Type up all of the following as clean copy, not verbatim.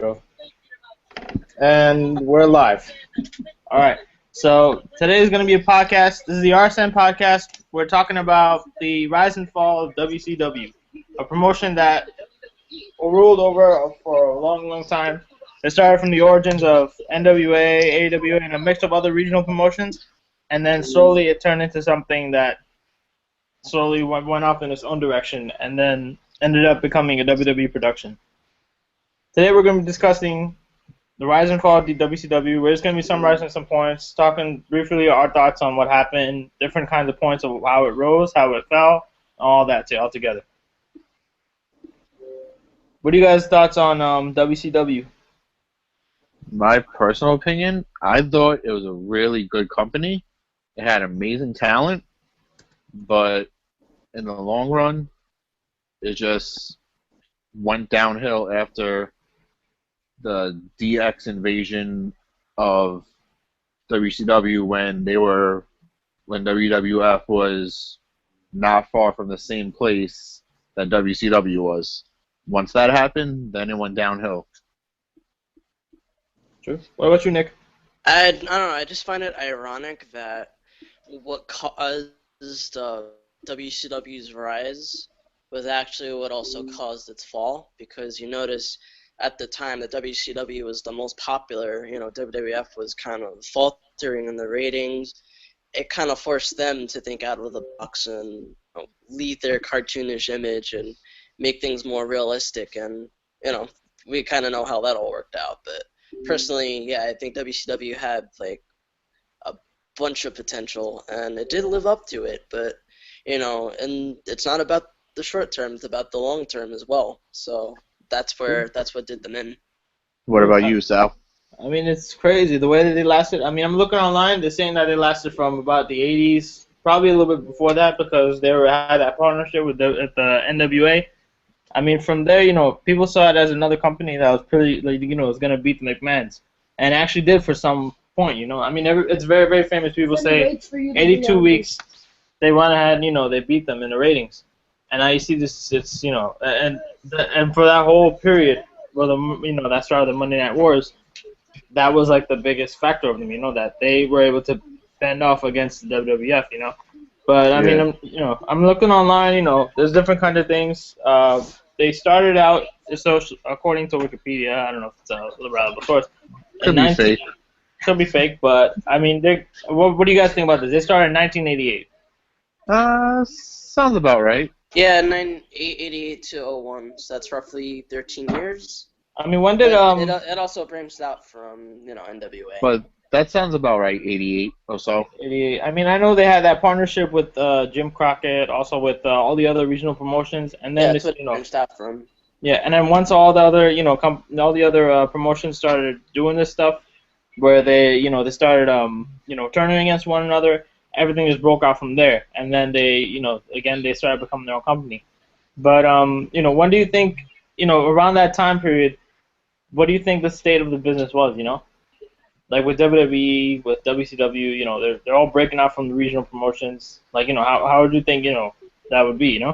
Intro. And we're live. All right. So today is going to be a podcast. This is the RSN podcast. We're talking about the rise and fall of WCW, a promotion that ruled over for a long, long time. It started from the origins of NWA, AWA, and a mix of other regional promotions, and then slowly it turned into something that slowly went off in its own direction, and then ended up becoming a WWE production. Today we're going to be discussing the rise and fall of the WCW. We're just going to be summarizing some points, talking briefly our thoughts on what happened, different kinds of points of how it rose, how it fell, all that all together. What are you guys' thoughts on WCW? My personal opinion, I thought it was a really good company. It had amazing talent, but in the long run, it just went downhill after the DX invasion of WCW when WWF was not far from the same place that WCW was. Once that happened, then it went downhill. True. What about you, Nick? I don't know. I just find it ironic that what caused WCW's rise was actually what also caused its fall, because you notice at the time that WCW was the most popular, WWF was kind of faltering in the ratings. It kind of forced them to think out of the box and leave their cartoonish image and make things more realistic. And, we kind of know how that all worked out. But personally, yeah, I think WCW had, a bunch of potential, and it did live up to it. But, and it's not about the short term, it's about the long term as well. So that's what did them in. What about you, Sal? I mean, it's crazy the way that they lasted. I mean, I'm looking online. They're saying that they lasted from about the 80s, probably a little bit before that, because they had that partnership with the NWA. I mean, from there, people saw it as another company that was pretty, was going to beat the McMahons, and actually did for some point. I mean, it's very, very famous. People say 82 weeks they went ahead, they beat them in the ratings. And now you see this, it's, and for that whole period, that started the Monday Night Wars, that was like the biggest factor of them, that they were able to fend off against the WWF, But I mean, I'm looking online, there's different kinds of things. They started out, so according to Wikipedia, I don't know if it's a reliable source. Could be fake. Could be fake, but I mean, what do you guys think about this? They started in 1988. Sounds about right. Yeah, 88 to 01, so that's roughly 13 years. I mean, when did It also branched out from NWA. But that sounds about right. 88 or so. 88. I mean, I know they had that partnership with Jim Crockett, also with all the other regional promotions, and then that's what it branched out from. Yeah, and then once all the other all the other promotions started doing this stuff, where they they started turning against one another. Everything just broke out from there, and then they, again, they started becoming their own company. But, when do you think, around that time period, what do you think the state of the business was, Like with WWE, with WCW, they're all breaking out from the regional promotions. Like, how would you think, that would be,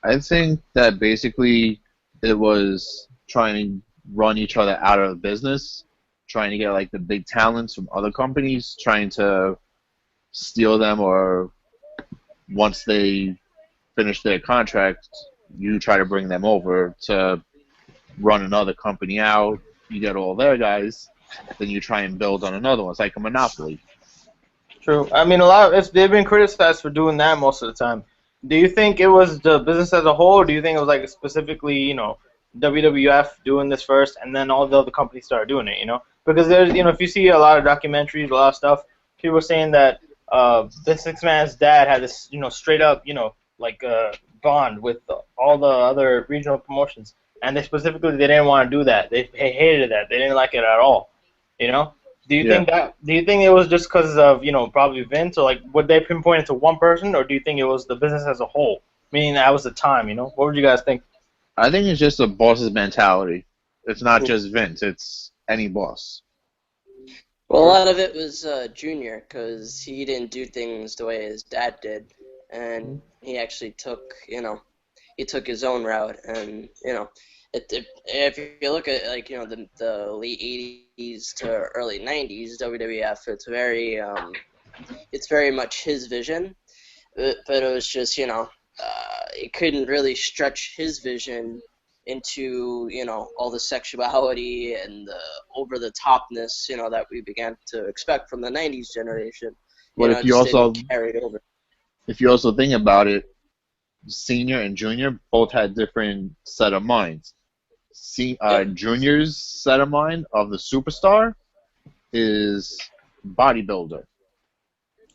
I think that basically it was trying to run each other out of the business, trying to get, the big talents from other companies, trying to steal them, or once they finish their contract, you try to bring them over to run another company out. You get all their guys, then you try and build on another one. It's like a monopoly. True. I mean, they've been criticized for doing that most of the time. Do you think it was the business as a whole, or do you think it was specifically, WWF doing this first, and then all the other companies started doing it, Because there's, if you see a lot of documentaries, a lot of stuff, people are saying that Vince McMahon's dad had this, straight up, bond with all the other regional promotions, and they didn't want to do that. They hated that. They didn't like it at all. Do you think it was just because of probably Vince, or would they pinpoint it to one person, or do you think it was the business as a whole, meaning that was the time? What would you guys think? I think it's just a boss's mentality. It's not just Vince. It's any boss. Well, a lot of it was Junior, because he didn't do things the way his dad did, and he actually took, he took his own route, and, If you look at like the late '80s to early '90s WWF, it's very much his vision, but it was just it couldn't really stretch his vision into all the sexuality and the over the topness that we began to expect from the '90s generation. But It just didn't carry over. if you also think about it, senior and junior both had different set of minds. Junior's set of mind of the superstar is bodybuilder,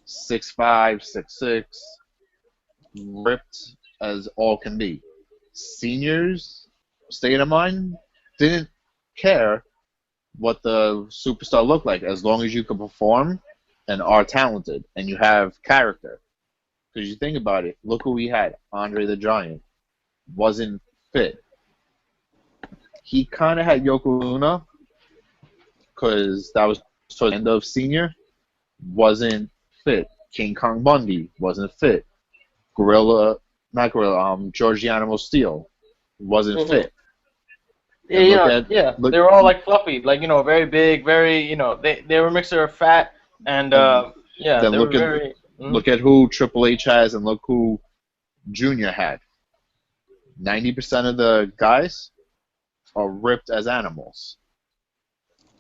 6'5", 6'6", ripped as all can be. Senior's state of mind didn't care what the superstar looked like as long as you could perform and are talented and you have character. Because you think about it, look who we had. Andre the Giant wasn't fit. He kind of had Yokozuna because that was towards the end of senior. Wasn't fit. King Kong Bundy wasn't fit. George the Animal Steel wasn't fit. Yeah, they were all like fluffy, like very big, very they were a mixture of fat and they were very. Look at who Triple H has and look who Junior had. 90% of the guys are ripped as animals.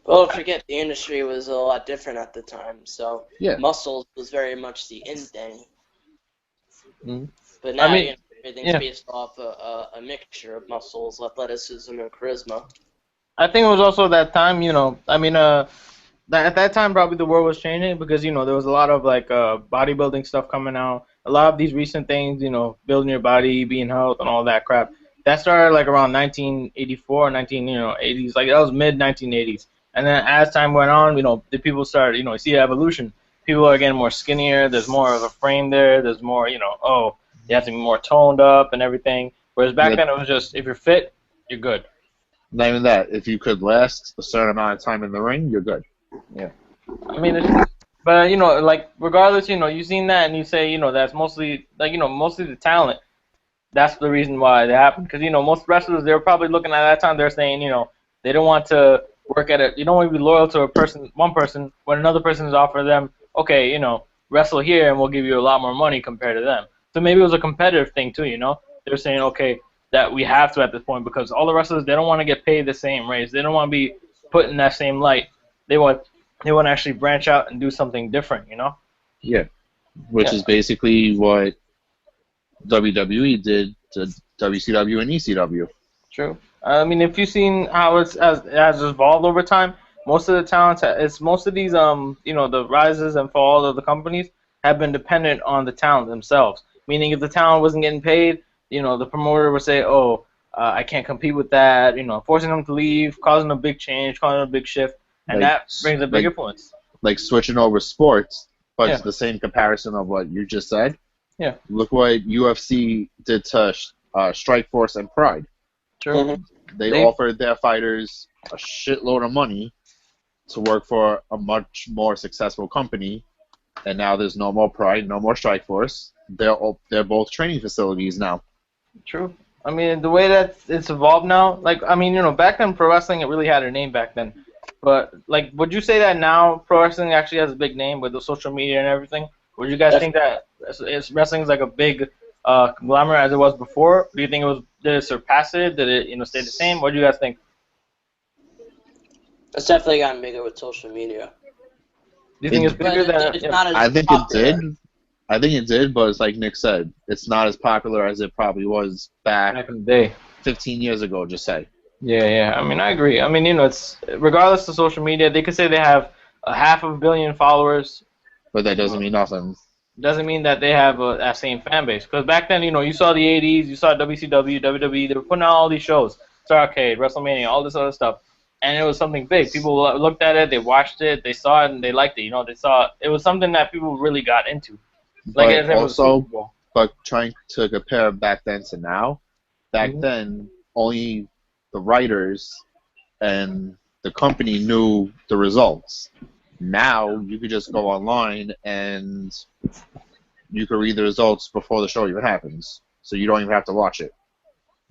Well, don't forget the industry was a lot different at the time, so muscles was very much the in thing. Mm-hmm. But now everything's based off a mixture of muscles, athleticism, and charisma. I think it was also that time, at that time probably the world was changing because there was a lot of like bodybuilding stuff coming out. A lot of these recent things, building your body, being health, and all that crap. That started like around 1984, 80s, like that was mid 1980s. And then as time went on, the people started, you see evolution. People are getting more skinnier. There's more of a frame there. There's more, you have to be more toned up and everything. Whereas back then it was just if you're fit, you're good. Not even that. If you could last a certain amount of time in the ring, you're good. Yeah. I mean, but like regardless, you've seen that and you say, that's mostly like, mostly the talent. That's the reason why they happened. Because most wrestlers, they were probably looking at that time. They're saying, they don't want to work at it. You don't want to be loyal to one person, when another person is offering them, okay, wrestle here and we'll give you a lot more money compared to them. So maybe it was a competitive thing too. They're saying, okay, that we have to at this point because all the wrestlers, they don't want to get paid the same raise. They don't want to be put in that same light. They want to actually branch out and do something different, Yeah, which is basically what WWE did to WCW and ECW. True. I mean, if you've seen how it has evolved over time, most of the talents, most of these, the rises and falls of the companies have been dependent on the talent themselves. Meaning, if the talent wasn't getting paid, the promoter would say, "Oh, I can't compete with that," forcing them to leave, causing a big change, causing a big shift, and that brings a big influence. Like switching over sports, but it's the same comparison of what you just said. Yeah. Look what UFC did to Strikeforce and Pride. True. Mm-hmm. They offered their fighters a shitload of money to work for a much more successful company, and now there's no more Pride, no more Strikeforce. They're both training facilities now. True. I mean, the way that it's evolved now, like, I mean, back then pro wrestling, it really had a name back then. But, like, would you say that now pro wrestling actually has a big name with the social media and everything? Would you guys think that wrestling is like a big conglomerate as it was before? Do you think did it surpass it? Did it, stay the same? What do you guys think? It's definitely gotten bigger with social media. Do you think it's bigger than? I think it did. I think it did, but it's like Nick said, it's not as popular as it probably was back in the day, 15 years ago. Just say. Yeah. I mean, I agree. I mean, it's regardless of social media, they could say they have 500 million followers, but that doesn't mean nothing. Doesn't mean that they have that same fan base. Because back then, you saw the '80s, you saw WCW, WWE. They were putting out all these shows, Starrcade, WrestleMania, all this other stuff, and it was something big. People looked at it, they watched it, they saw it, and they liked it. They saw it was something that people really got into. Like but trying to compare back then to now, back then only the writers and the company knew the results. Now you could just go online and you could read the results before the show even happens, so you don't even have to watch it.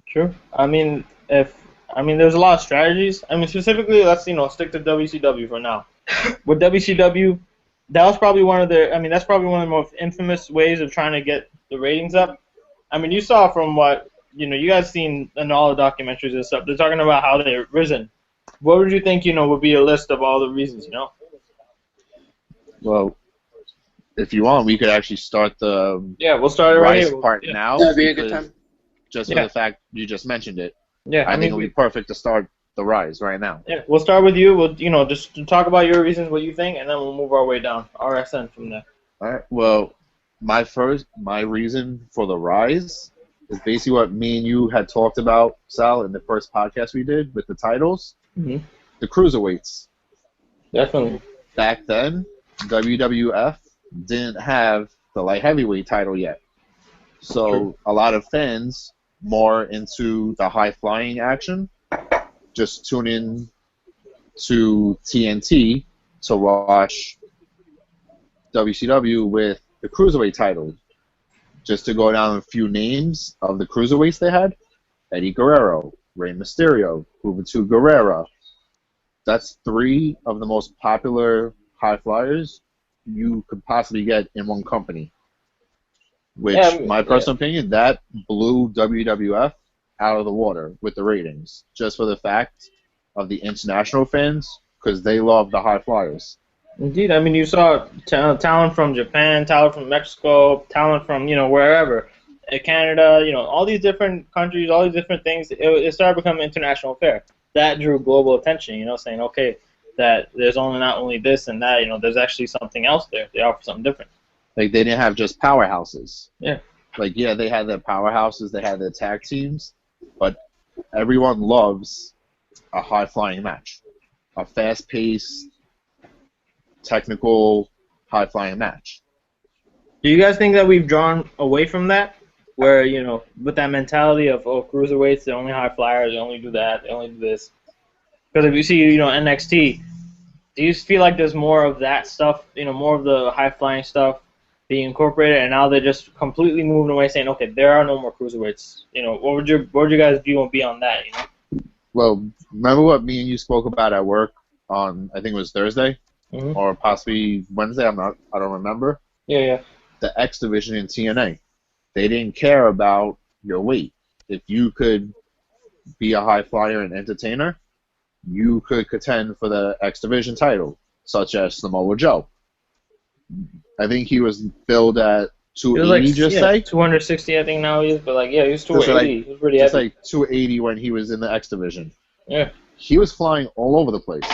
True. I mean, if I mean, there's a lot of strategies. I mean, specifically, let's stick to WCW for now. With WCW, that was probably one of the. I mean, that's probably one of the most infamous ways of trying to get the ratings up. I mean, you saw from what you guys seen in all the documentaries and stuff. They're talking about how they've risen. What would you think would be a list of all the reasons? Well, if you want, we could actually start the Yeah, we'll start it right rise here. part Yeah. now. That'd be a good because time. Just for the fact you just mentioned it, Yeah, I think it'll be perfect to start the rise right now. Yeah, we'll start with you. We'll just talk about your reasons, what you think, and then we'll move our way down. RSN from there. All right. Well, my reason for the rise is basically what me and you had talked about, Sal, in the first podcast we did with the titles. Mm-hmm. The cruiserweights. Definitely. Back then, WWF didn't have the light heavyweight title yet. So a lot of fans more into the high flying action just tune in to TNT to watch WCW with the cruiserweight title. Just to go down a few names of the cruiserweights they had: Eddie Guerrero, Rey Mysterio, Juventud Guerrero. That's 3 of the most popular high flyers you could possibly get in one company. Which, my personal opinion, that blew WWF out of the water with the ratings, just for the fact of the international fans, because they love the high flyers. Indeed, I mean, you saw talent from Japan, talent from Mexico, talent from wherever, Canada, all these different countries, all these different things. It started becoming an international affair. That drew global attention. Saying okay, that there's not only this and that. There's actually something else there. They offer something different. Like, they didn't have just powerhouses. Yeah. Like, yeah, they had their powerhouses, they had their tag teams, but everyone loves a high-flying match. A fast-paced, technical, high-flying match. Do you guys think that we've drawn away from that? Where, with that mentality of, cruiserweights, they're only high flyers, they only do that, they only do this. Because if you see, NXT, do you feel like there's more of that stuff, more of the high-flying stuff being incorporated, and now they're just completely moving away, saying, okay, there are no more cruiserweights. What would your guys' view be on that? Well, remember what me and you spoke about at work on, I think it was Thursday, or possibly Wednesday. I don't remember. Yeah. The X division in TNA, they didn't care about your weight. If you could be a high flyer and entertainer, you could contend for the X division title, such as Samoa Joe. I think he was billed at 280, say? 260, I think now he is, but he was 280. He was pretty heavy. Like 280 when he was in the X division. Yeah. He was flying all over the place.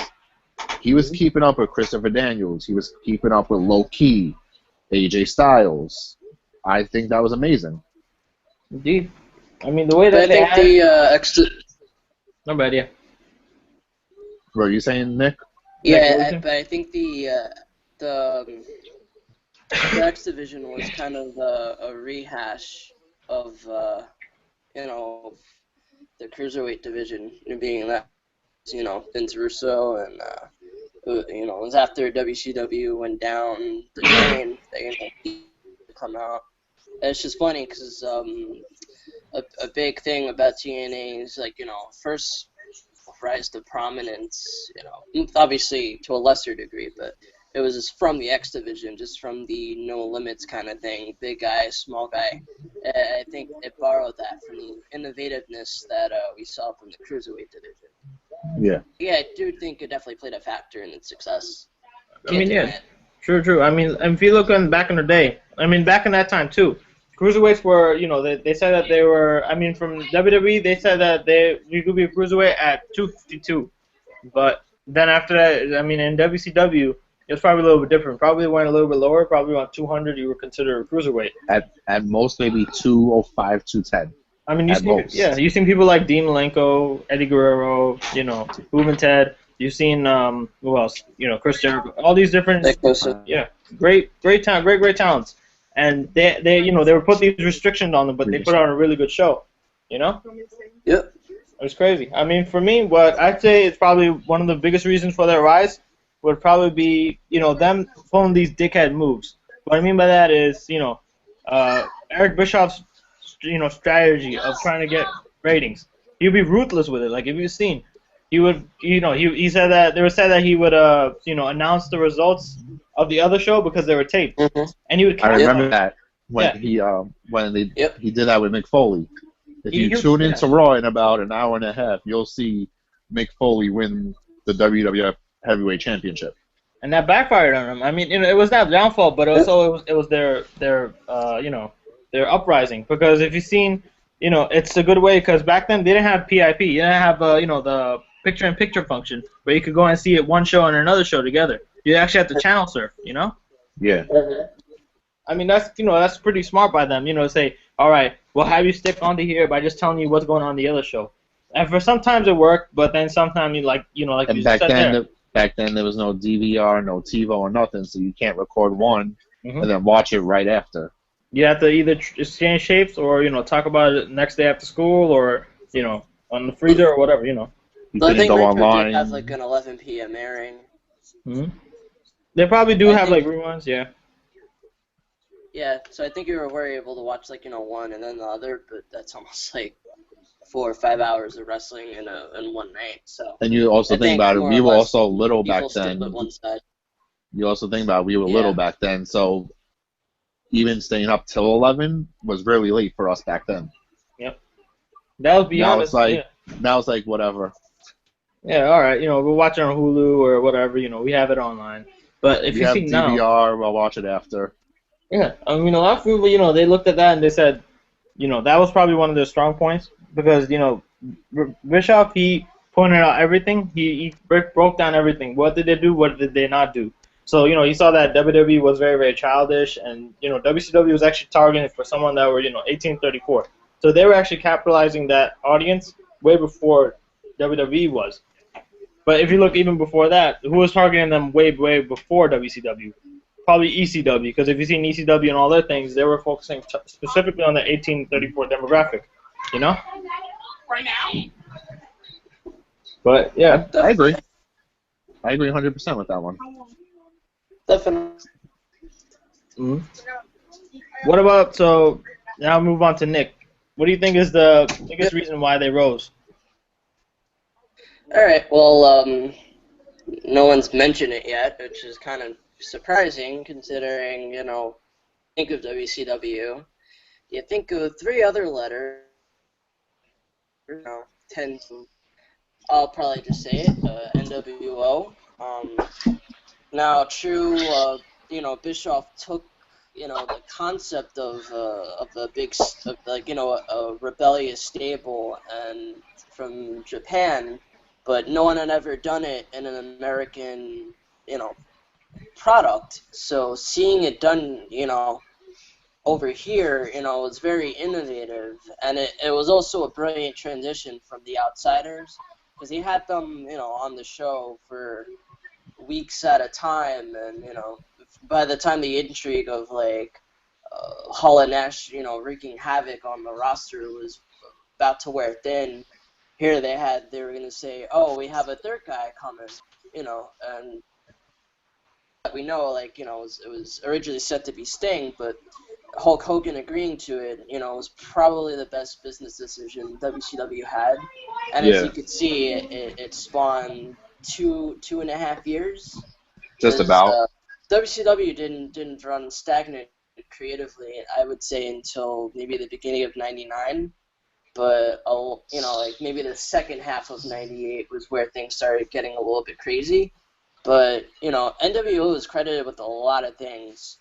He was keeping up with Christopher Daniels. He was keeping up with Low Key, AJ Styles. I think that was amazing. Indeed. I mean, the way that I think No bad, yeah. What are you saying, Nick? Yeah, but I think the X division was kind of a rehash of the cruiserweight division, being that Vince Russo and it was after WCW went down the drain, they come out. And it's just funny because a big thing about TNA is first rise to prominence, obviously to a lesser degree, but it was just from the X division, just from the no limits kind of thing, big guy, small guy. I think it borrowed that from the innovativeness that we saw from the cruiserweight division. Yeah. Yeah, I do think it definitely played a factor in its success. True. I mean, if you look back in the day, back in that time too, cruiserweights were, they said that they were, from WWE, they said that you could be a cruiserweight at 252. But then after that, in WCW, it was probably a little bit different. Probably went a little bit lower. Probably around 200, you were considered a cruiserweight. At most, maybe 205, 210. You've seen people like Dean Malenko, Eddie Guerrero, Moving Ted. You've seen who else? Chris Jericho. All these different, great talents. And they were put these restrictions on them, but they put on a really good show. Yep. It was crazy. For me, what I'd say is probably one of the biggest reasons for their rise would probably be, them pulling these dickhead moves. What I mean by that is, Eric Bischoff's, strategy of trying to get ratings. He'd be ruthless with it. Like if you've seen, he would, he said that they were said that he would, announce the results of the other show because they were taped, Mhm. and he would I count Yep. remember down. that when Yeah, Yep. he did that with Mick Foley. If you he would, tune yeah. into Raw in about an hour and a half, you'll see Mick Foley win the WWF Heavyweight Championship. And that backfired on them. I mean, it was not downfall, but also it was their uprising. Because if you've seen, it's a good way because back then they didn't have PIP, you didn't have the picture-in-picture function where you could go and see it one show and another show together. You actually have to channel surf, Yeah. I mean that's pretty smart by them, say, all right, we'll have you stick onto here by just telling you what's going on in the other show. And for sometimes it worked, but then sometimes like And you said there. back then there was no DVR, no TiVo, or nothing, so you can't record one Mhm. and then watch it right after. You have to either exchange shapes or talk about it next day after school or on the freezer or whatever. You So I couldn't think go Retro online. did have like an 11 p.m. airing. Hmm. They probably do I have think- like reruns, yeah. Yeah, so I think you were able to watch like one and then the other, but that's almost like 4 or 5 hours of wrestling in one night. So And you also I think think about it, more we or were less also little back people stood then. at one side. You also think about it, we were Yeah. little back then, so even staying up till 11 was really late for us back then. Yep. That was beyond Now us. it's like Yeah. now it's like whatever. Yeah, all right. We'll watch it on Hulu or whatever. We have it online. But if We you have see now, DVR, we'll watch it after. yeah, I mean a lot of people, they looked at that and they said, that was probably one of their strong points because Bischoff, he pointed out everything. He broke down everything. What did they do? What did they not do? So he saw that WWE was very very childish, and WCW was actually targeted for someone that were 1834. So they were actually capitalizing that audience way before WWE was. But if you look even before that, who was targeting them way way before WCW? Probably ECW, because if you've seen ECW and all their things, they were focusing specifically on the 1834 demographic, But yeah, I agree. I agree 100% with that one. Definitely. Mhm. What about so? Now move on to Nick. What do you think is the biggest reason why they rose? All right. Well, no one's mentioned it yet, which is kind of surprising considering think of WCW. You think of 3 other letters. Tend to. I'll probably just say it. NWO. Now, true. Bischoff took the concept of the a rebellious stable and from Japan, but no one had ever done it in an American product. So seeing it done over here was very innovative, and it was also a brilliant transition from the outsiders because he had them on the show for weeks at a time, and by the time the intrigue of Hall and Nash wreaking havoc on the roster was about to wear thin, here they were gonna say, oh, we have a third guy coming, and we know it was originally set to be Sting, but Hulk Hogan agreeing to it was probably the best business decision WCW had, and as you could see, it spawned 2.5 years. Just about. WCW didn't run stagnant creatively, I would say, until maybe the beginning of '99. But maybe the second half of '98 was where things started getting a little bit crazy. But NWO is credited with a lot of things.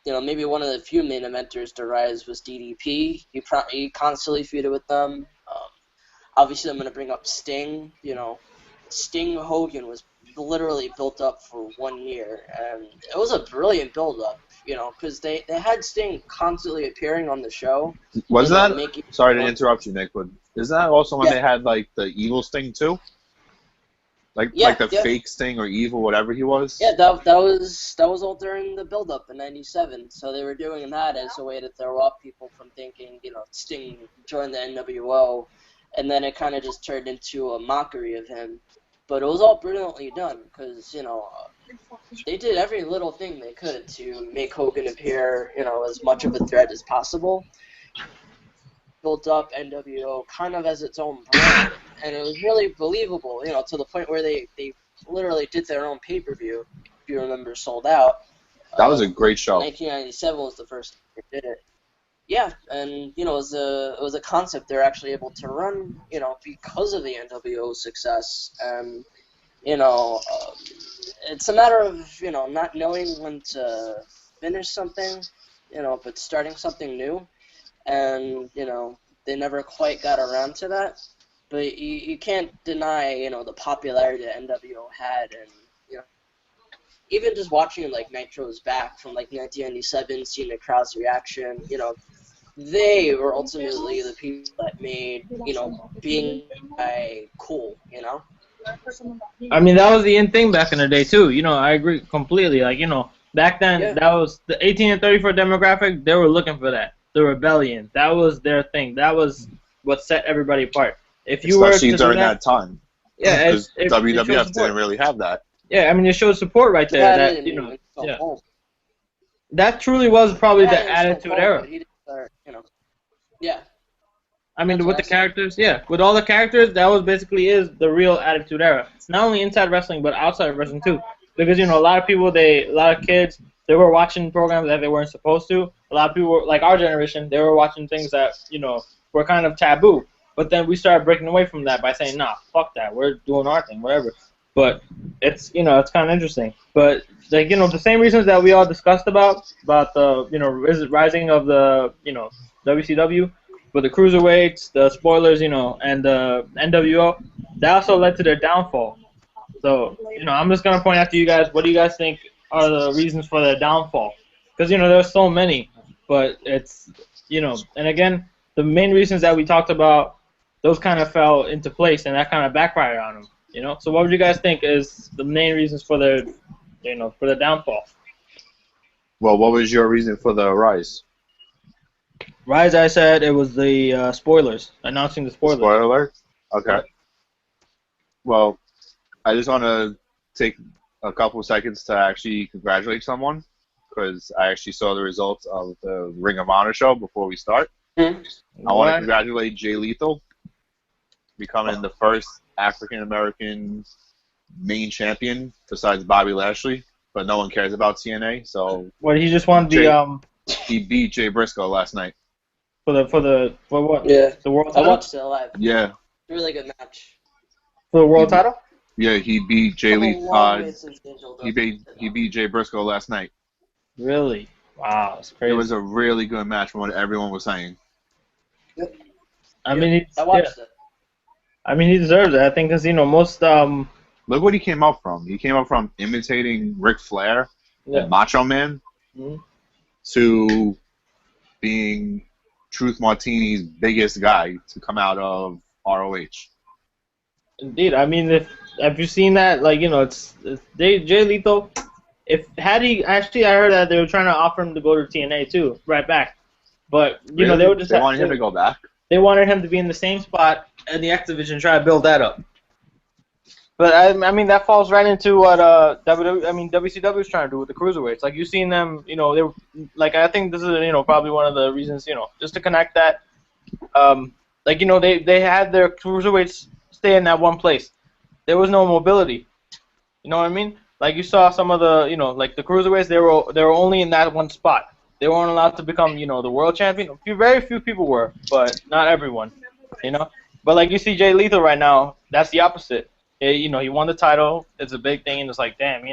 Maybe one of the few main inventors to rise was DDP. He constantly feuded with them. Obviously, I'm going to bring up Sting. Sting Hogan was literally built up for 1 year, and it was a brilliant build-up. Because they had Sting constantly appearing on the show. Was that? Sorry to interrupt you, Nick, but is that also when they had the evil Sting too? Like the fake Sting or evil, whatever he was? Yeah, that was all during the build-up in '97. So they were doing that as a way to throw off people from thinking, Sting joined the NWO, and then it kind of just turned into a mockery of him. But it was all brilliantly done because they did every little thing they could to make Hogan appear as much of a threat as possible. built up NWO kind of as its own brand, and it was really believable, to the point where they literally did their own pay-per-view, if you remember, Sold Out. That was a great show. 1997 was the first time they did it. Yeah, and it was a concept they're actually able to run, because of the NWO success, and it's a matter of not knowing when to finish something, but starting something new, and they never quite got around to that. But you can't deny the popularity that NWO had, and even just watching like Nitro's back from like 1997, seeing the crowd's reaction, they were ultimately the people that made being cool, I mean, that was the in thing back in the day too. I agree completely. Like, back then, that was the 18 and 34 demographic. They were looking for that, the rebellion. That was their thing. That was what set everybody apart. If you Especially were to during do that time, yeah, because WWF didn't really have that. Yeah, I mean, it shows support right there. That truly was probably the Attitude Era. Yeah. I mean, with the characters, with all the characters, that was basically is the real Attitude Era. Not only inside wrestling, but outside wrestling too. Because a lot of people, a lot of kids, they were watching programs that they weren't supposed to. A lot of people, like our generation, they were watching things that were kind of taboo. But then we started breaking away from that by saying, nah, fuck that, we're doing our thing, whatever. But it's it's kind of interesting. But like the same reasons that we all discussed about the rising of the WCW. But the cruiserweights, the spoilers, and the NWO, that also led to their downfall. So, I'm just gonna point out to you guys, what do you guys think are the reasons for their downfall? Because there's so many, but it's and again, the main reasons that we talked about, those kind of fell into place, and that kind of backfired on them. So what would you guys think is the main reasons for their, for the downfall? Well, what was your reason for the rise? Rise, I said it was the spoilers, announcing the spoilers. Spoiler alert? Okay. Well, I just want to take a couple seconds to actually congratulate someone, because I actually saw the results of the Ring of Honor show before we start. I want to congratulate Jay Lethal, becoming the first African-American main champion besides Bobby Lashley, but no one cares about TNA, so... What, he just won He beat Jay Briscoe last night. For what? Yeah. The world title? I watched it live. Yeah. Really good match. For the world title? Yeah, he beat Jay he beat Jay Briscoe last night. Really? Wow, that's crazy. It was a really good match from what everyone was saying. Yep. I mean, I watched it. I mean, he deserves it. I think because most Look what he came up from. He came up from imitating Ric Flair and Macho Man to being Truth Martini's biggest guy to come out of ROH. Indeed. I mean, have you seen that? Like, it's Jay Lethal. I heard that they were trying to offer him to go to TNA too, right back. But Really? they were just they wanted him to go back. They wanted him to be in the same spot in the X Division, try to build that up. But I mean, that falls right into what WCW is trying to do with the cruiserweights. Like, you've seen them, they were, like, I think this is probably one of the reasons, just to connect that. They had their cruiserweights stay in that one place. There was no mobility. You know what I mean? Like, you saw some of the, like the cruiserweights, they were only in that one spot. They weren't allowed to become, the world champion. Very few people were, but not everyone. But like you see Jay Lethal right now, that's the opposite. He won the title. It's a big thing, and it's like, damn,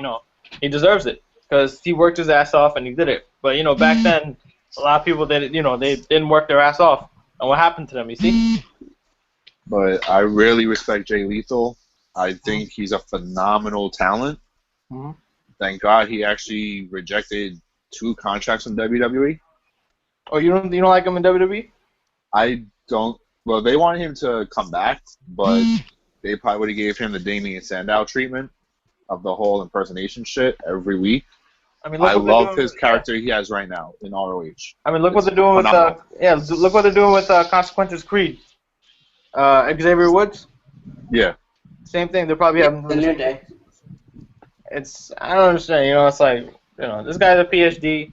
he deserves it because he worked his ass off and he did it. But back then, a lot of people they didn't work their ass off, and what happened to them? You see? But I really respect Jay Lethal. I think he's a phenomenal talent. Mm-hmm. Thank God he actually rejected 2 contracts in WWE. Oh, you don't like him in WWE? I don't. Well, they wanted him to come back, but they probably would have gave him the Damien Sandow treatment of the whole impersonation shit every week. I mean, I love his character he has right now in ROH. I mean, look what they're doing look what they're doing with Consequences Creed. Xavier Woods. Yeah. Same thing. They're probably having the New Day. I don't understand. It's like this guy's a PhD.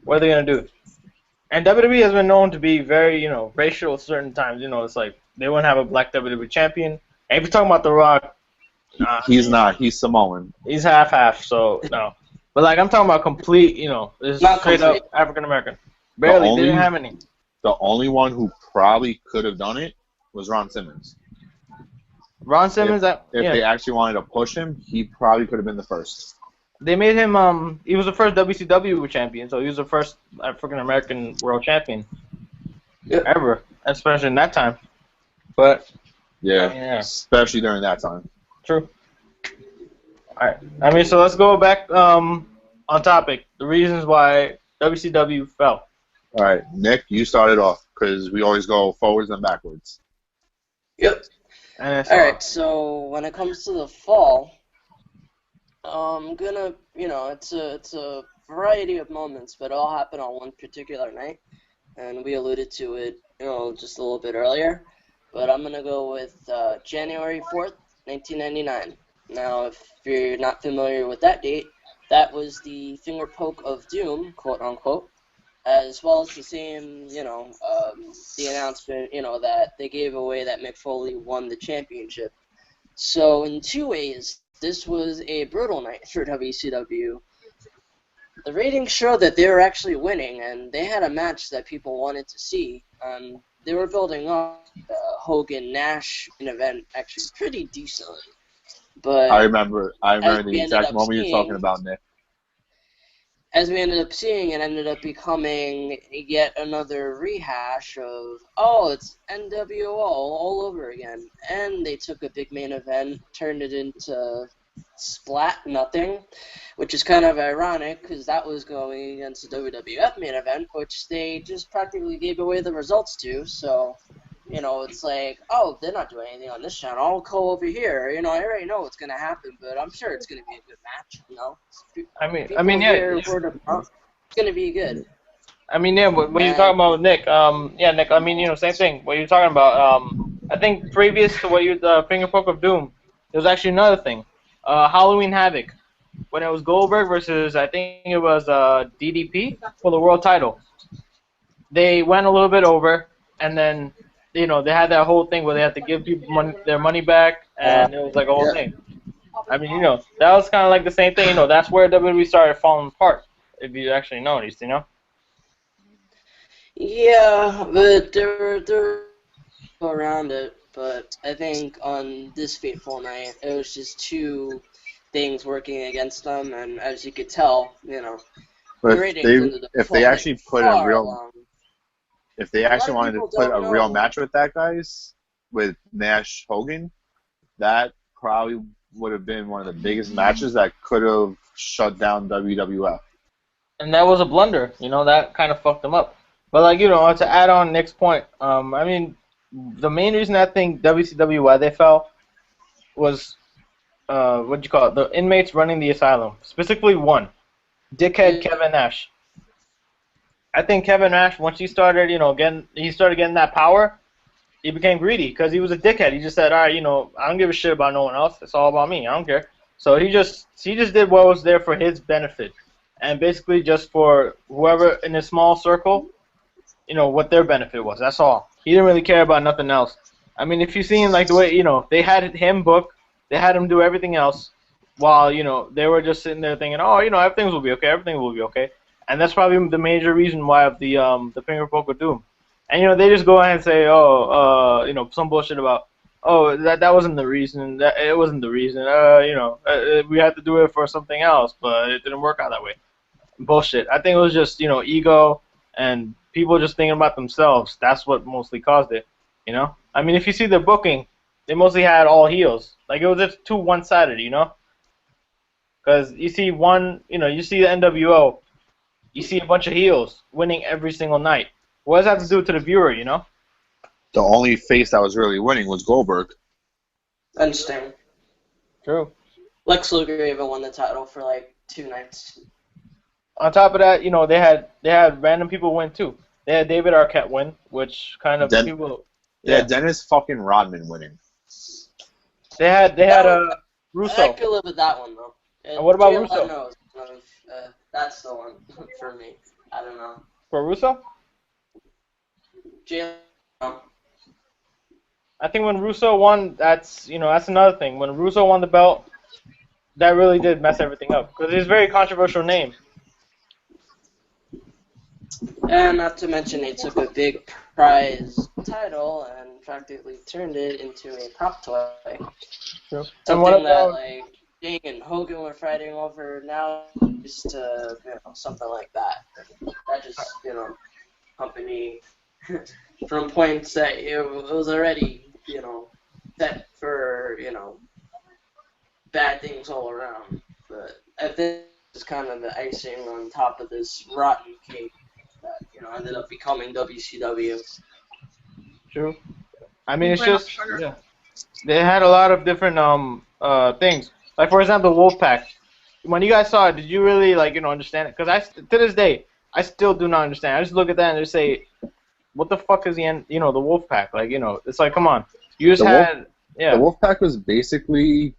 What are they gonna do? And WWE has been known to be very, racial certain times. It's like they wouldn't have a black WWE champion. And if you're talking about The Rock, nah, He's not. He's Samoan. he's half, so no. But like I'm talking about complete, is Not straight complete. up African American. Barely, they didn't have any. The only one who probably could have done it was Ron Simmons. Ron Simmons, If they actually wanted to push him, he probably could have been the first. they made him. He was the first WCW champion, so he was the first African American world champion ever, especially in that time. But Yeah, especially during that time. True. All right. I mean, so let's go back on topic. The reasons why WCW fell. All right, Nick, you started off because we always go forwards and backwards. Yep. And Alright, so when it comes to the fall, I'm gonna, it's a variety of moments, but it all happened on one particular night, and we alluded to it, just a little bit earlier. But I'm gonna go with January 4th, 1999. Now, if you're not familiar with that date, that was the finger poke of doom, quote unquote, as well as the same, the announcement, that they gave away that Mick Foley won the championship. So in two ways, this was a brutal night for WCW. The ratings showed that they were actually winning, and they had a match that people wanted to see. They were building up Hogan-Nash event actually pretty decently. But I remember the exact moment seeing, you're talking about, Nick. As we ended up seeing, it ended up becoming yet another rehash of, it's NWO all over again. And they took a big main event, turned it into Splat Nothing, which is kind of ironic because that was going against the WWF main event, which they just practically gave away the results to. So, it's like, they're not doing anything on this channel. I'll go over here. I already know what's going to happen, but I'm sure it's going to be a good match, It's going to be good. I mean, yeah, what you're talking about with Nick, Nick, I mean, same thing. What you're talking about, I think previous to the finger poke of doom, there was actually another thing. Halloween Havoc, when it was Goldberg versus, I think it was DDP for the world title. They went a little bit over, and then, they had that whole thing where they had to give people their money back, and it was like a whole thing. I mean, that was kind of like the same thing. That's where WWE started falling apart, if you actually noticed, Yeah, but they're around it. But I think on this fateful night, it was just two things working against them, and as you could tell, But the ratings if they actually put a real, along. if they actually wanted to put a real match with that guys, with Nash Hogan, that probably would have been one of the biggest matches that could have shut down WWF. And that was a blunder, that kind of fucked them up. But like, to add on Nick's point, I mean, the main reason I think WCW why they fell was the inmates running the asylum, specifically one, dickhead Kevin Nash. I think Kevin Nash, once he started, getting that power, he became greedy because he was a dickhead. He just said, all right, I don't give a shit about no one else. It's all about me. I don't care. So he just did what was there for his benefit, and basically just for whoever in his small circle, what their benefit was. That's all. He didn't really care about nothing else. I mean, if you seen like the way, they had him book, they had him do everything else, while they were just sitting there thinking, everything will be okay. Everything will be okay. And that's probably the major reason why of the finger poke of doom. And they just go ahead and say, some bullshit about, that wasn't the reason. It wasn't the reason. We had to do it for something else, but it didn't work out that way. Bullshit. I think it was just ego and people just thinking about themselves. That's what mostly caused it. I mean, if you see the booking, they mostly had all heels. Like it was just too one-sided. Because you see you see the NWO. You see a bunch of heels winning every single night. What does that have to do to the viewer, The only face that was really winning was Goldberg. I understand. True. Lex Luger even won the title for like 2 nights. On top of that, they had random people win too. They had David Arquette win, which kind of people. Yeah, Dennis fucking Rodman winning. They had Russo. I could live with that one though. And what about Russo? That's the one for me. I don't know. For Russo? Jalen. I think when Russo won, that's another thing. When Russo won the belt, that really did mess everything up because he's a very controversial name. And not to mention, they took a big prize title and practically turned it into a prop toy. True. Something that like Sting and Hogan were fighting over now, used to something like that. That just company from points that it was already set for bad things all around. But I think it's kind of the icing on top of this rotten cake that ended up becoming WCW. True. I mean, it's just they had a lot of different things. Like for example, Wolfpack. When you guys saw it, did you really understand it? Because to this day, I still do not understand. I just look at that and just say, what the fuck is the Wolfpack? It's like, come on. You just The Wolfpack was basically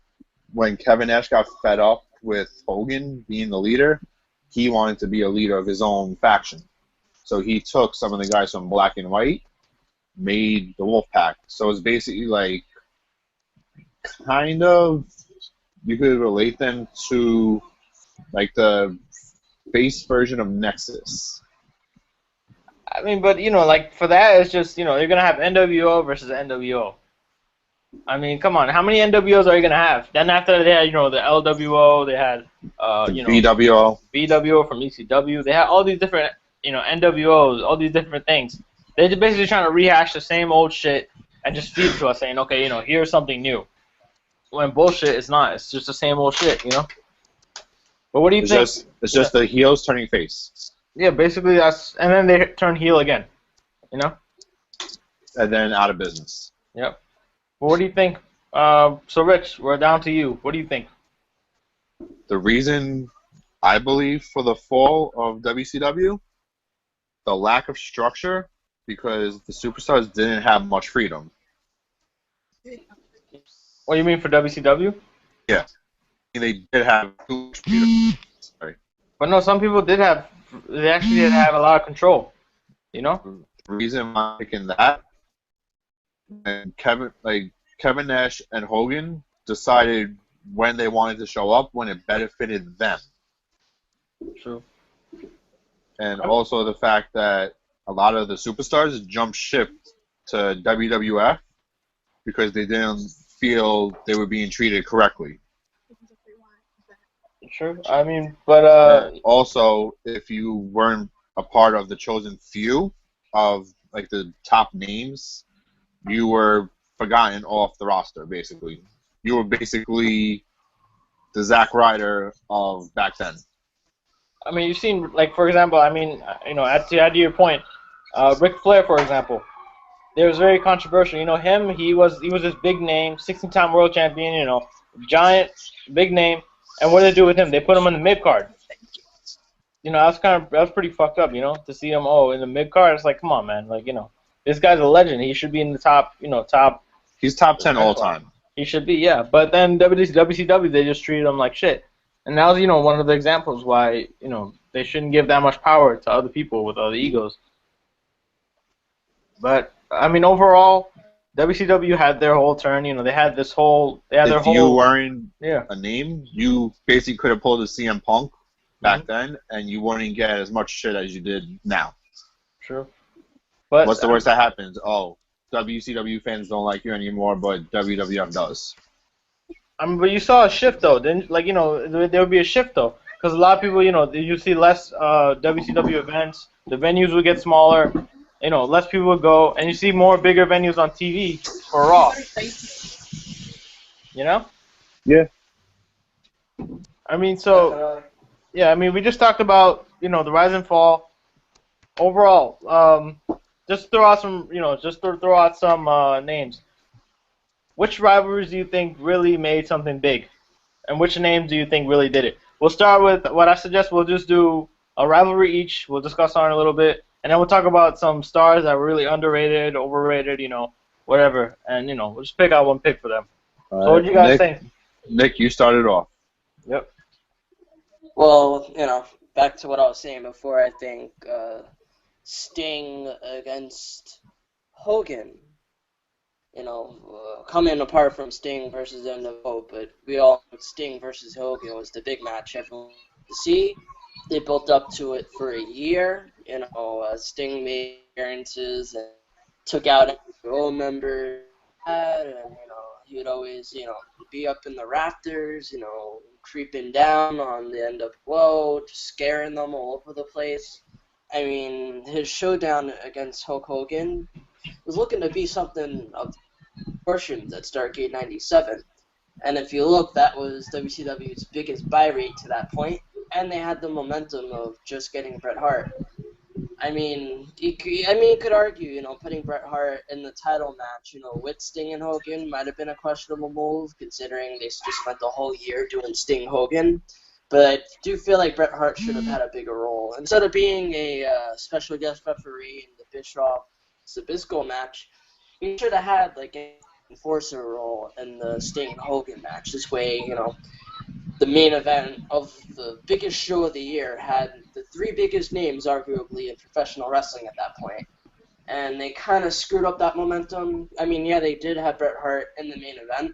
when Kevin Nash got fed up with Hogan being the leader, he wanted to be a leader of his own faction. So he took some of the guys from Black and White, made the Wolfpack. So it's basically like kind of, you could relate them to like the base version of Nexus. I mean, but for that, it's just you're gonna have NWO versus NWO. I mean, come on, how many NWOs are you gonna have? Then after they had the LWO, they had BWO from ECW. They had all these different NWOs, all these different things. They're basically trying to rehash the same old shit and just feed it to us, saying, okay, here's something new. When bullshit, it's not. It's just the same old shit, But what do you think? It's just the heels turning face. Yeah, basically and then they turn heel again, And then out of business. Yep. Well, what do you think? So, Rich, we're down to you. What do you think? The reason I believe for the fall of WCW, the lack of structure, because the superstars didn't have much freedom. What do you mean for WCW? Yeah. They did have too much freedom. Sorry. But no, some people they actually did have a lot of control, The reason why I'm picking that, and Kevin Nash and Hogan decided when they wanted to show up, when it benefited them. True. And also the fact that a lot of the superstars jumped ship to WWF because they didn't feel they were being treated correctly. True. I mean, but and also, if you weren't a part of the chosen few of like the top names, you were forgotten off the roster. Basically, you were basically the Zack Ryder of back then. I mean, you've seen, for example, I mean, to your point, Ric Flair, for example, it was very controversial. Him, he was this big name, 16-time world champion, giant, big name, and what did they do with him? They put him in the mid card. That was pretty fucked up, to see him in the mid card. It's like, come on, man, this guy's a legend. He should be in the top, top. He's top 10 all time. He should be, yeah. But then WCW, they just treated him like shit. And that was, one of the examples why, they shouldn't give that much power to other people with other egos. But, I mean, overall, WCW had their whole turn. They had their whole... If you weren't a name, you basically could have pulled a CM Punk back then, and you wouldn't get as much shit as you did now. True. But what's the worst that happens? Oh, WCW fans don't like you anymore, but WWF does. I mean, but you saw a shift, though. Then, there would be a shift, though. Because a lot of people, you see less WCW events. The venues would get smaller. Less people would go. And you see more bigger venues on TV for Raw. Yeah. I mean, so... Yeah, I mean, we just talked about, the rise and fall. Overall, just throw out some, throw out some names. Which rivalries do you think really made something big? And which names do you think really did it? We'll start with what I suggest. We'll just do a rivalry each. We'll discuss on it a little bit. And then we'll talk about some stars that were really underrated, overrated, whatever. And, we'll just pick out one pick for them. So what do you guys think? Nick, you started off. Yep. Well, back to what I was saying before, I think Sting against Hogan, coming apart from Sting versus NWO, but we all know Sting versus Hogan was the big match everyone wanted to see. They built up to it for a year. Sting made appearances and took out NWO members, and he would always be up in the rafters, creeping down on the NWO, just scaring them all over the place. I mean, his showdown against Hulk Hogan was looking to be something of proportions at Starrcade 97. And if you look, that was WCW's biggest buy rate to that point, and they had the momentum of just getting Bret Hart. I mean, you could argue, putting Bret Hart in the title match, with Sting and Hogan might have been a questionable move, considering they just spent the whole year doing Sting Hogan. But I do feel like Bret Hart should have had a bigger role. Instead of being a special guest referee in the Bischoff-Sabisco match, he should have had, like, an enforcer role in the Sting Hogan match. This way, the main event of the biggest show of the year had the three biggest names, arguably, in professional wrestling at that point. And they kind of screwed up that momentum. I mean, yeah, they did have Bret Hart in the main event.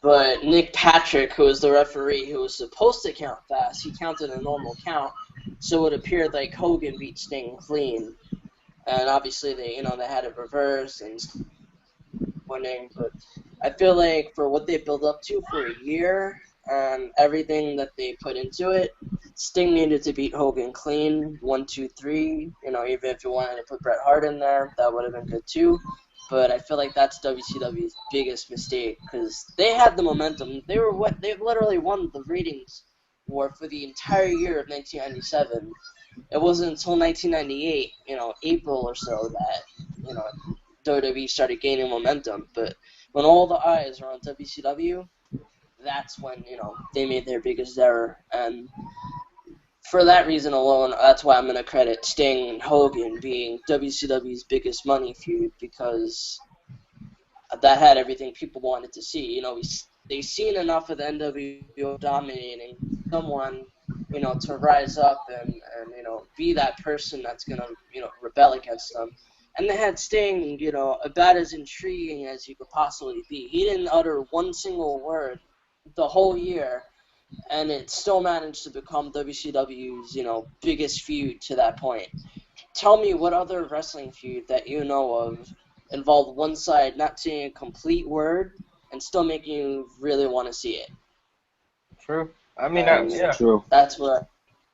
But Nick Patrick, who was the referee who was supposed to count fast, he counted a normal count. So it appeared like Hogan beat Sting clean. And obviously they had it reversed and winning. But I feel like for what they built up to for a year and everything that they put into it, Sting needed to beat Hogan clean, 1, 2, 3. Even if you wanted to put Bret Hart in there, that would have been good too. But I feel like that's WCW's biggest mistake because they had the momentum. They literally won the ratings war for the entire year of 1997. It wasn't until 1998, April or so, that WWE started gaining momentum. But when all the eyes are on WCW, that's when they made their biggest error. And for that reason alone, that's why I'm going to credit Sting and Hogan being WCW's biggest money feud, because that had everything people wanted to see. They've seen enough of the NWO dominating someone, to rise up and be that person that's going to, rebel against them. And they had Sting, about as intriguing as you could possibly be. He didn't utter one single word the whole year, and it still managed to become WCW's, biggest feud to that point. Tell me what other wrestling feud that you know of involved one side not saying a complete word and still making you really want to see it. True. I mean, yeah. True. That's what,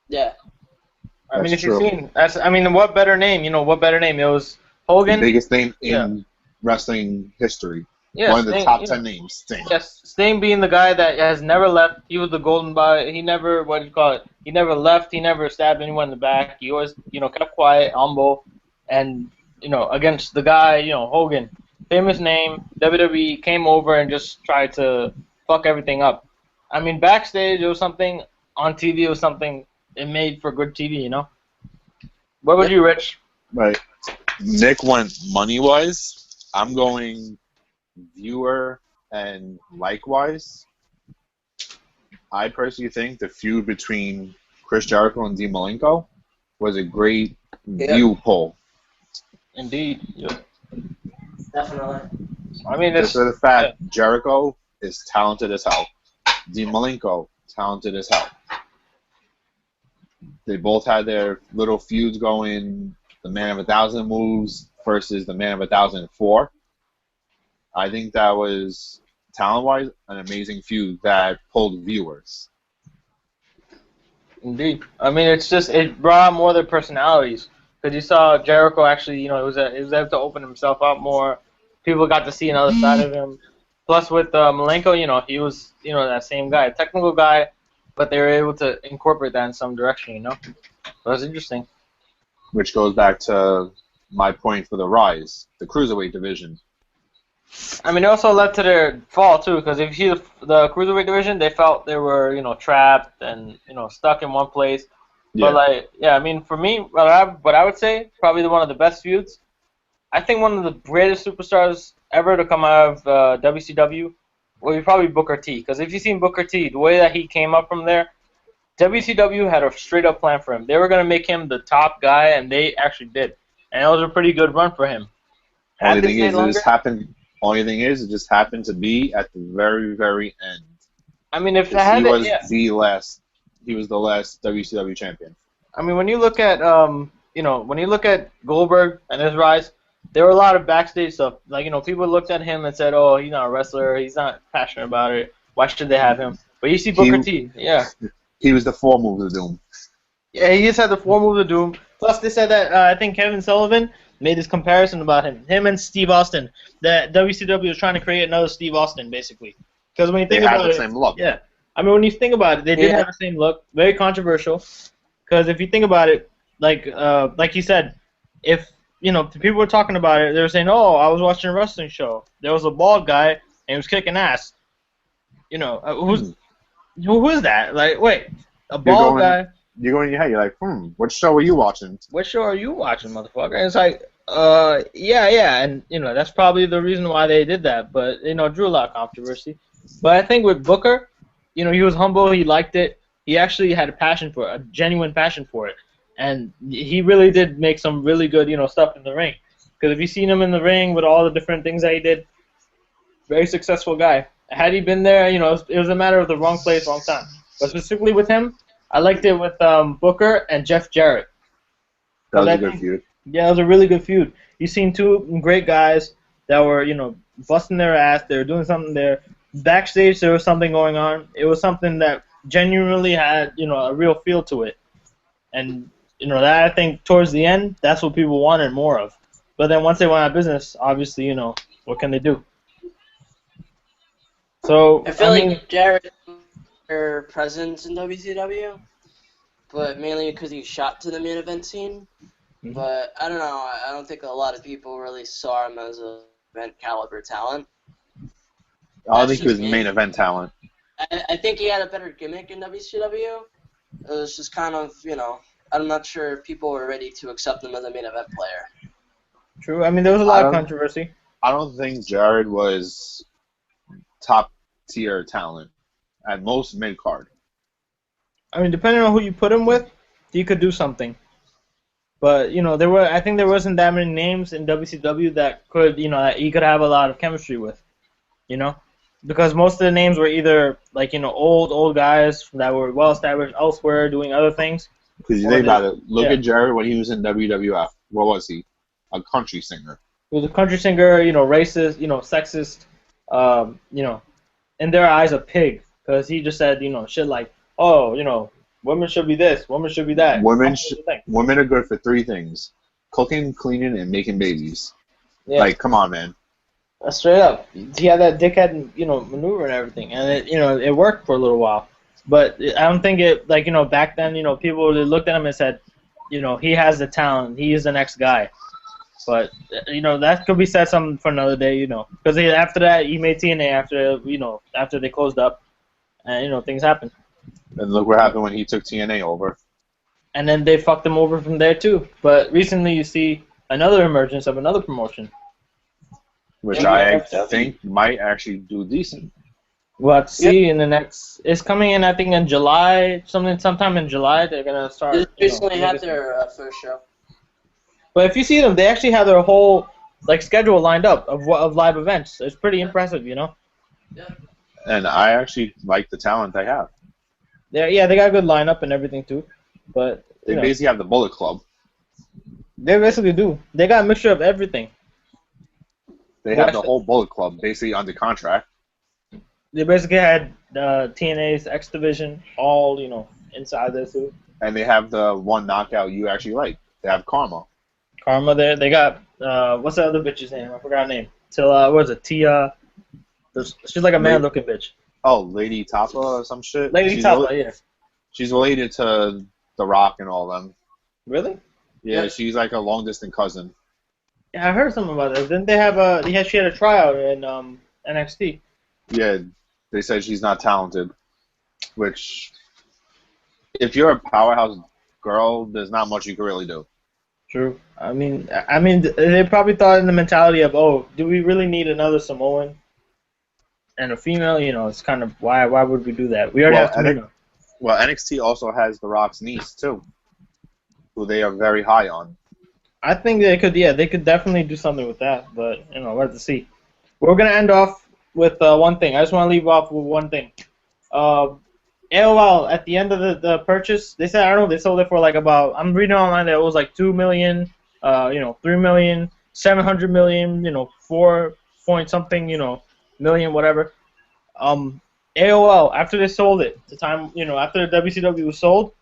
yeah. I mean, if you've seen, what better name? What better name? It was Hogan. The biggest name in wrestling history. Yeah, one of the top 10 names, Sting. Yes, Sting being the guy that has never left. He was the golden boy. He never, he never left. He never stabbed anyone in the back. He always, kept quiet, humble, and, against the guy, Hogan. Famous name. WWE came over and just tried to fuck everything up. I mean, backstage, it was something. On TV, it was something. It made for good TV, What would you, Rich? Right. Nick went money-wise. I'm going viewer and likewise. I personally think the feud between Chris Jericho and Dean Malenko was a great view poll. Indeed. Yeah. Definitely. I mean, just for the fact Jericho is talented as hell. Dean Malenko, talented as hell. They both had their little feuds going, the Man of 1,000 moves versus the Man of 1,004. I think that was, talent-wise, an amazing feud that pulled viewers. Indeed. I mean, it brought out more of their personalities. Because you saw Jericho actually, he was able to open himself up more. People got to see another side of him. Plus with Malenko, he was, that same guy, a technical guy, but they were able to incorporate that in some direction, So it was interesting. Which goes back to my point for the Rise, the Cruiserweight division. I mean, it also led to their fall, too, because if you see the Cruiserweight division, they felt they were, trapped and, stuck in one place. Yeah. But, I mean, for me, what I would say, probably one of the best feuds, I think one of the greatest superstars ever to come out of WCW would be probably Booker T. Because if you've seen Booker T, the way that he came up from there, WCW had a straight-up plan for him. They were going to make him the top guy, and they actually did. And it was a pretty good run for him. Had Only they thing stayed is, it longer, just happened. Only thing is, it just happened to be at the very, very end. I mean, if I Because he had it, was yeah. the last. He was the last WCW champion. I mean, when you look at when you look at Goldberg and his rise, there were a lot of backstage stuff. Like, people looked at him and said, "Oh, he's not a wrestler. He's not passionate about it. Why should they have him?" But you see Booker He T, yeah, he was the 4 moves of doom. yeah, he just had the 4 moves of doom. Plus, they said that I think Kevin Sullivan made this comparison about him and Steve Austin. That WCW was trying to create another Steve Austin, basically. Because when you They think had about the it, same look. yeah, I mean, when you think about it, they did Yeah. have the same look. Very controversial. Because if you think about it, like you said, if people were talking about it, they were saying, "Oh, I was watching a wrestling show. There was a bald guy and he was kicking ass." Who is that? Like, wait, a You're bald guy. going in your head. You're like, what show are you watching? What show are you watching, motherfucker? And it's like, yeah, and that's probably the reason why they did that. But it drew a lot of controversy. But I think with Booker, he was humble. He liked it. He actually had a passion for it, a genuine passion for it, and he really did make some really good, stuff in the ring. Because if you seen him in the ring with all the different things that he did, very successful guy. Had he been there, it was a matter of the wrong place, wrong time. But specifically with him, I liked it with Booker and Jeff Jarrett. That was I a good think- feud. Yeah, it was a really good feud. You seen two great guys that were, busting their ass. They were doing something there. Backstage, there was something going on. It was something that genuinely had, a real feel to it. And, that I think towards the end, that's what people wanted more of. But then once they went out of business, obviously, what can they do? So, I feel like Jarrett her presence in WCW, but mainly because he shot to the main event scene. Mhm. But I don't know. I don't think a lot of people really saw him as a event caliber talent. I don't That's think he was just me. main event talent. I think he had a better gimmick in WCW. It was just kind of, I'm not sure if people were ready to accept him as a main event player. True. I mean, there was a lot of controversy. I don't think Jared was top tier talent. At most, mid card. I mean, depending on who you put him with, he could do something. But I think there wasn't that many names in WCW that could, that he could have a lot of chemistry with, because most of the names were either like old guys that were well established elsewhere doing other things. Because you think about it, look at Jared when he was in WWF. What was he? A country singer. He was a country singer, racist, sexist, in their eyes a pig, because he just said shit like, oh, women should be this, women should be that. Women are good for 3 things: cooking, cleaning, and making babies. Yeah. Like, come on, man. Straight up, he had that dickhead, maneuver and everything, and it worked for a little while. But I don't think it, back then, people really looked at him and said, he has the talent, he is the next guy. But that could be said something for another day, because after that he made TNA after they closed up, and things happened. And look what happened when he took TNA over. And then they fucked him over from there too. But recently you see another emergence of another promotion, Which I think might actually do decent. We'll have to see in the next. It's coming in, I think, in July. Sometime in July they're gonna start. They recently had their first show. But if you see them, they actually have their whole schedule lined up of live events. It's pretty impressive, Yeah. And I actually like the talent they have. They got a good lineup and everything too. But They basically have the Bullet Club. they basically do. They got a mixture of everything. They have the whole Bullet Club basically under contract. They basically had TNA's X Division all inside there too. And they have the one knockout you actually like. They have Karma. Karma there. They got what's the other bitch's name? I forgot her name. Till what is it? Tia. She's like a man-looking bitch. Oh, Lady Tapa or some shit. Lady Tapa, yeah. She's related to The Rock and all them. Really? Yeah, she's like a long-distance cousin. Yeah, I heard something about that. Didn't they have she had a tryout in NXT? Yeah, they said she's not talented. Which, if you're a powerhouse girl, there's not much you can really do. True. I mean, they probably thought in the mentality of, oh, do we really need another Samoan and a female? It's kind of why would we do that? We already have Tamina. Well, NXT also has The Rock's niece too, who they are very high on. I think they could. Yeah, they could definitely do something with that. But we'll have to see. We're gonna end off with one thing. I just want to leave off with one thing. Uh, AOL at the end of the purchase, they said I don't know. They sold it for like about. I'm reading online that it was like 2 million. 3 million, 700 million. 4 point something. Million whatever. Um, AOL after they sold it, the time after the WCW was sold,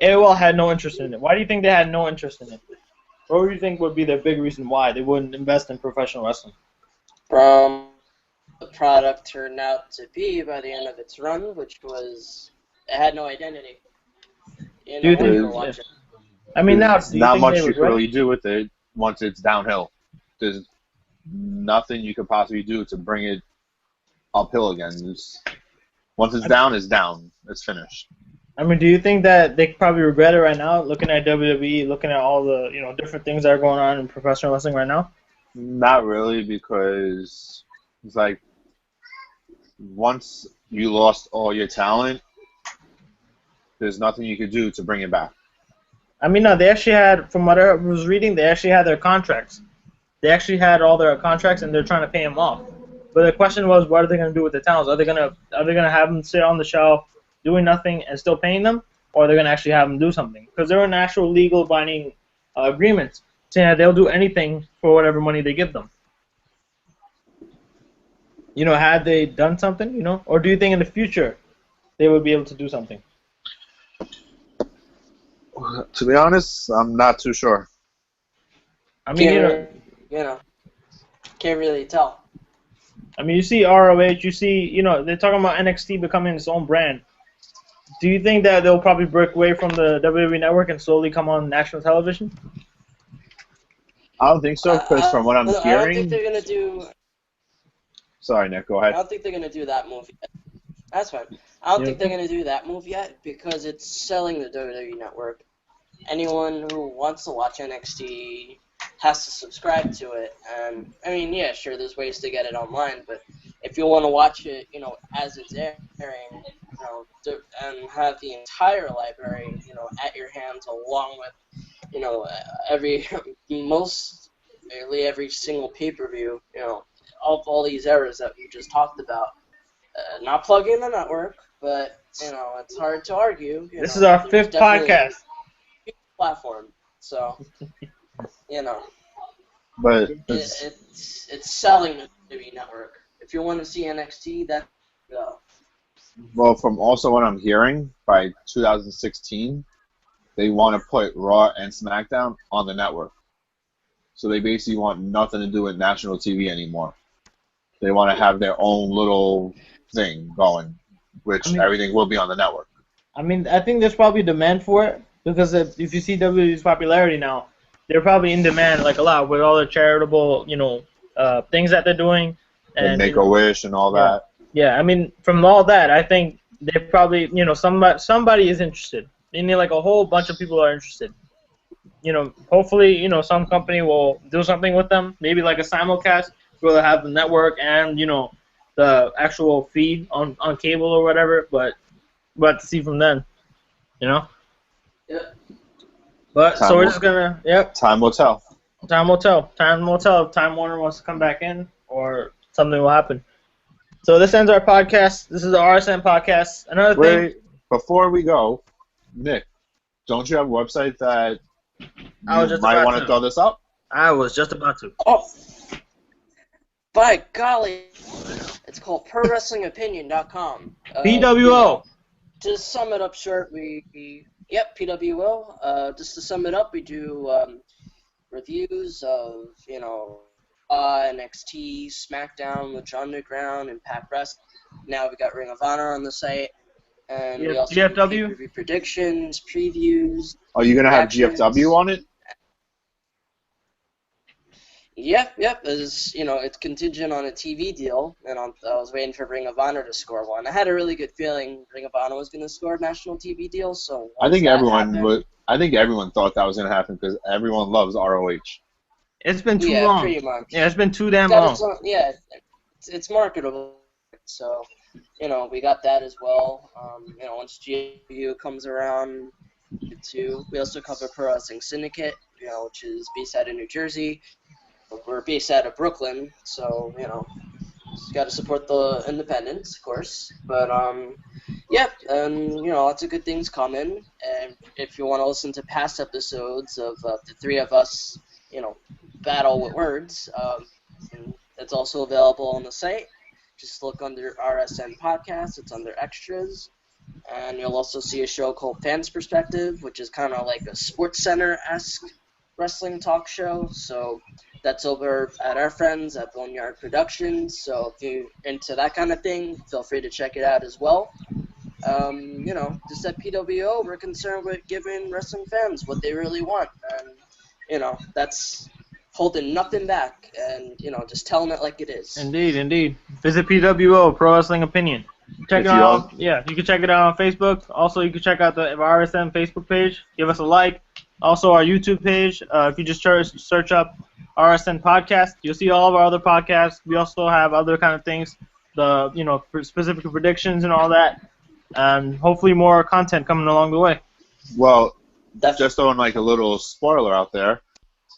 AOL had no interest in it. Why do you think they had no interest in it? What would you think would be the big reason why they wouldn't invest in professional wrestling? From the product turned out to be by the end of its run, which was it had no identity. Do you When you think? were watching. I mean, now There's do you not think they much you can regret? really do with it once it's downhill. There's nothing you could possibly do to bring it uphill again. Once it's down, it's down. It's finished. I mean, do you think that they probably regret it right now, looking at WWE, looking at all the different things that are going on in professional wrestling right now? Not really, because it's like once you lost all your talent, there's nothing you could do to bring it back. I mean, no, they actually had, from what I was reading, they actually had their contracts. They actually had all their contracts, and they're trying to pay them off. But the question was, what are they going to do with the talents? Are they going to have them sit on the shelf, doing nothing, and still paying them, or are they going to actually have them do something? Because there are actual legal binding agreements saying that they'll do anything for whatever money they give them. Had they done something, or do you think in the future they would be able to do something? To be honest, I'm not too sure. I mean, can't really tell. I mean, you see ROH, you see, they're talking about NXT becoming its own brand. Do you think that they'll probably break away from the WWE Network and slowly come on national television? I don't think so, because from what I'm hearing... I don't think they're going to do... Sorry, Nick, go ahead. I don't think they're going to do that move yet. That's fine. I don't think they're going to do that move yet because it's selling the WWE Network. Anyone who wants to watch NXT has to subscribe to it. And, I mean, yeah, sure, there's ways to get it online, but if you want to watch it, as it's airing, and have the entire library, at your hands along with, every single pay-per-view, of all these errors that we just talked about. Not plugging the network, but, it's hard to argue. This is our 5th podcast. Platform, so, But it's selling the WWE Network. If you want to see NXT, then go. Well, from also what I'm hearing, by 2016, they want to put Raw and SmackDown on the network. So they basically want nothing to do with national TV anymore. They want to have their own little thing going, which everything will be on the network. I mean, I think there's probably demand for it, because if you see WWE's popularity now, they're probably in demand like a lot with all the charitable, things that they're doing. And Make-A-Wish and all that. Yeah, I mean, from all that, I think they probably, somebody is interested. They need like a whole bunch of people are interested. Hopefully, some company will do something with them. Maybe like a simulcast where they'll have the network and, the actual feed on cable or whatever. But we'll have to see from then, Yeah. But so we're just gonna, Time will tell. Time will tell. Time will tell if Time Warner wants to come back in or something will happen. So this ends our podcast. This is the RSN podcast. Another thing. Wait, before we go, Nick, don't you have a website that you might want to throw this up? I was just about to. Oh, by golly, it's called ProWrestlingOpinion.com. PWO. To sum it up short, PWO. Just to sum it up, we do reviews of, NXT, SmackDown, Lucha Underground, Impact Wrestling. Now we got Ring of Honor on the site. And we also do pay-per-view predictions, previews. Are you going to have GFW on it? Yep. It's contingent on a TV deal, and I was waiting for Ring of Honor to score one. I had a really good feeling Ring of Honor was going to score a national TV deal, so I think everyone thought that was going to happen because everyone loves ROH. It's been too long. Pretty much. Yeah, it's been too damn long. It's marketable, so we got that as well. Once GFW comes around, too. We also cover Pro Wrestling Syndicate, which is based out of New Jersey. We're based out of Brooklyn, so got to support the independents, of course. But yeah, and lots of good things coming. And if you want to listen to past episodes of the three of us, battle with words, it's also available on the site. Just look under RSN Podcast. It's under Extras. And you'll also see a show called Fans Perspective, which is kind of like a Sports Center-esque wrestling talk show. So that's over at our friends at Boneyard Productions. So if you're into that kind of thing, feel free to check it out as well. Just at PWO, we're concerned with giving wrestling fans what they really want. And, that's holding nothing back and, just telling it like it is. Indeed. Visit PWO, Pro Wrestling Opinion. Check it out. Yeah, you can check it out on Facebook. Also, you can check out the RSN Facebook page. Give us a like. Also, our YouTube page. If you just search up RSN Podcast, you'll see all of our other podcasts. We also have other kind of things, for specific predictions and all that. And hopefully more content coming along the way. Well, just throwing like a little spoiler out there.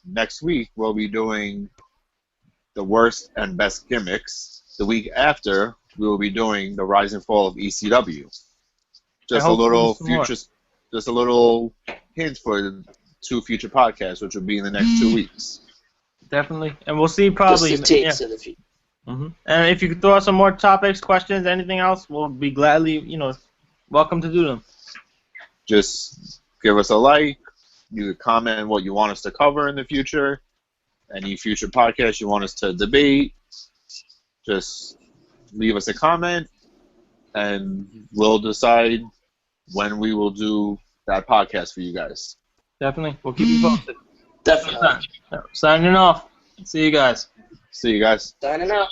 Next week we'll be doing the worst and best gimmicks. The week after we will be doing the rise and fall of ECW. Just a little hint for the 2 future podcasts, which will be in the next 2 weeks. Definitely, and we'll see probably. Just the tapes in the future. Mm-hmm. And if you could throw us some more topics, questions, anything else, we'll be gladly, welcome to do them. Just give us a like. You could comment what you want us to cover in the future. Any future podcasts you want us to debate. Just leave us a comment, and we'll decide when we will do that podcast for you guys. Definitely. We'll keep you posted. Definitely. Signing off. See you guys. See you guys. Signing out.